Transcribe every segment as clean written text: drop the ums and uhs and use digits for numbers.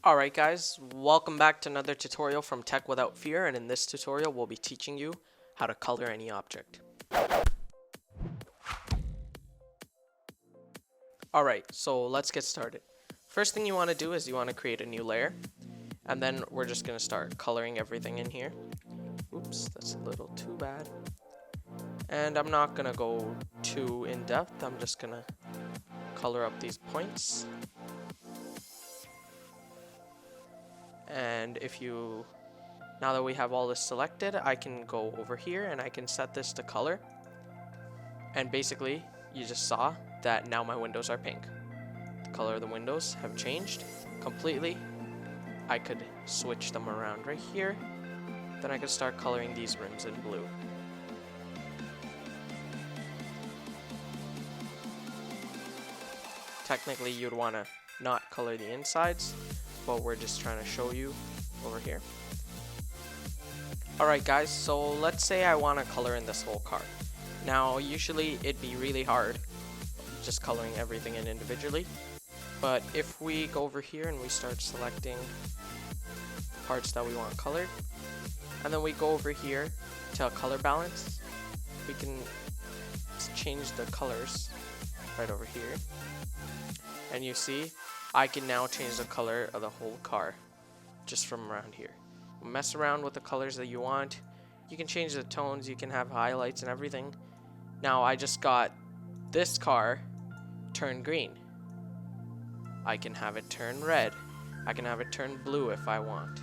Alright guys, welcome back to another tutorial from Tech Without Fear, and in this tutorial we'll be teaching you how to color any object. Alright, so let's get started. First thing you want to do is you want to create a new layer, and then we're just going to start coloring everything in here. Oops, that's a little too bad. And I'm not going to go too in depth, I'm just going to color up these points. And now that we have all this selected, I can go over here and I can set this to color. And basically, you just saw that now my windows are pink. The color of the windows have changed completely. I could switch them around right here. Then I could start coloring these rims in blue. Technically, you'd want to not color the insides, but we're just trying to show you over here. Alright guys, so let's say I want to color in this whole car. Now usually it'd be really hard just coloring everything in individually, but if we go over here and we start selecting the parts that we want colored, and then we go over here to color balance, we can change the colors right over here, and you see I can now change the color of the whole car just from around here. Mess around with the colors that you want. You can change the tones, you can have highlights and everything. Now I just got this car turn green. I can have it turn red. I can have it turn blue if I want.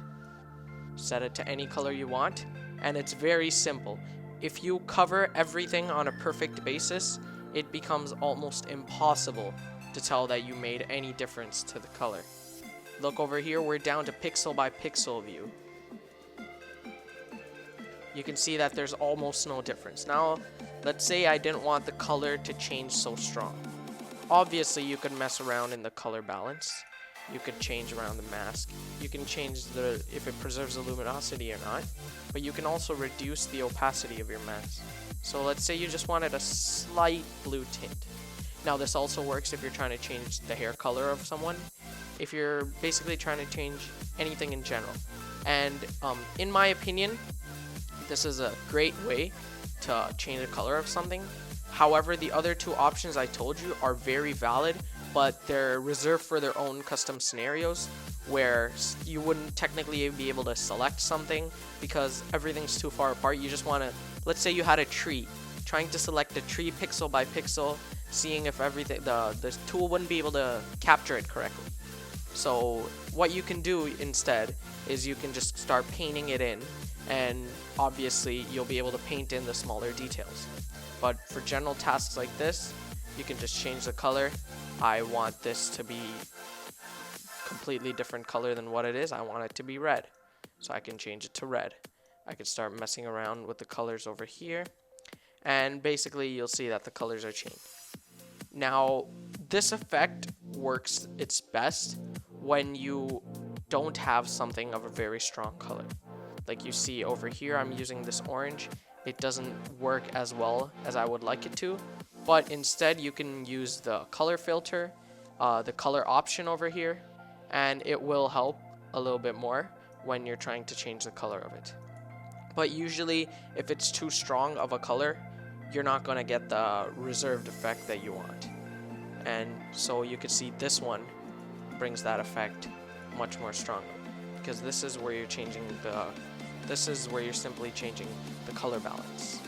Set it to any color you want, and it's very simple. If you cover everything on a perfect basis, it becomes almost impossible to tell that you made any difference to the color. Look over here, we're down to pixel by pixel view. You can see that there's almost no difference. Now, let's say I didn't want the color to change so strong. Obviously, you could mess around in the color balance. You could change around the mask. You can change if it preserves the luminosity or not. But you can also reduce the opacity of your mask. So let's say you just wanted a slight blue tint. Now this also works if you're trying to change the hair color of someone. If you're basically trying to change anything in general. And in my opinion, this is a great way to change the color of something. However, the other two options I told you are very valid, but they're reserved for their own custom scenarios where you wouldn't technically be able to select something because everything's too far apart. You just want to, let's say you had a tree, trying to select a tree pixel by pixel, seeing if everything, the tool wouldn't be able to capture it correctly. So what you can do instead is you can just start painting it in, and obviously you'll be able to paint in the smaller details. But for general tasks like this, you can just change the color. I want this to be completely different color than what it is. I want it to be red, so I can change it to red. I can start messing around with the colors over here, and basically you'll see that the colors are changed. Now this effect works its best when you don't have something of a very strong color. Like you see over here, I'm using this orange. It doesn't work as well as I would like it to, but instead you can use the color filter, the color option over here, and it will help a little bit more when you're trying to change the color of it. But usually if it's too strong of a color, you're not going to get the reserved effect that you want. And so you can see this one brings that effect much more stronger, because this is where you're simply changing the color balance.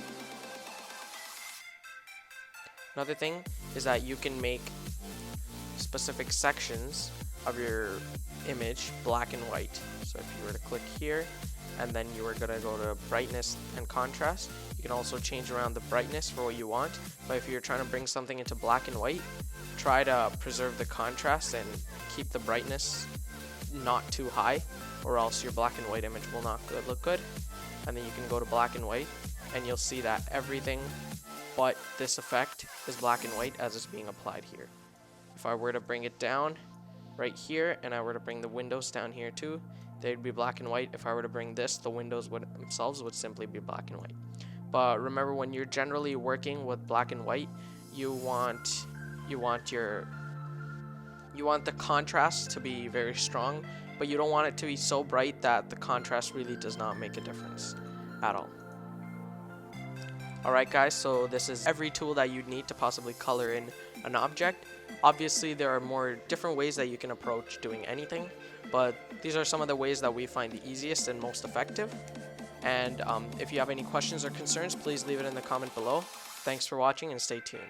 Another thing is that you can make specific sections of your image black and white. So if you were to click here and then you were going to go to brightness and contrast, you can also change around the brightness for what you want. But if you're trying to bring something into black and white, try to preserve the contrast and keep the brightness not too high, or else your black and white image will not look good. And then you can go to black and white, and you'll see that everything but this effect is black and white as it's being applied here. If I were to bring it down right here, and I were to bring the windows down here too, they'd be black and white. If I were to bring this, the windows themselves would simply be black and white. But remember, when you're generally working with black and white, you want your You want the contrast to be very strong, but you don't want it to be so bright that the contrast really does not make a difference at all. Alright guys, so this is every tool that you'd need to possibly color in an object. Obviously there are more different ways that you can approach doing anything, but these are some of the ways that we find the easiest and most effective. And if you have any questions or concerns, please leave it in the comment below. Thanks for watching and stay tuned.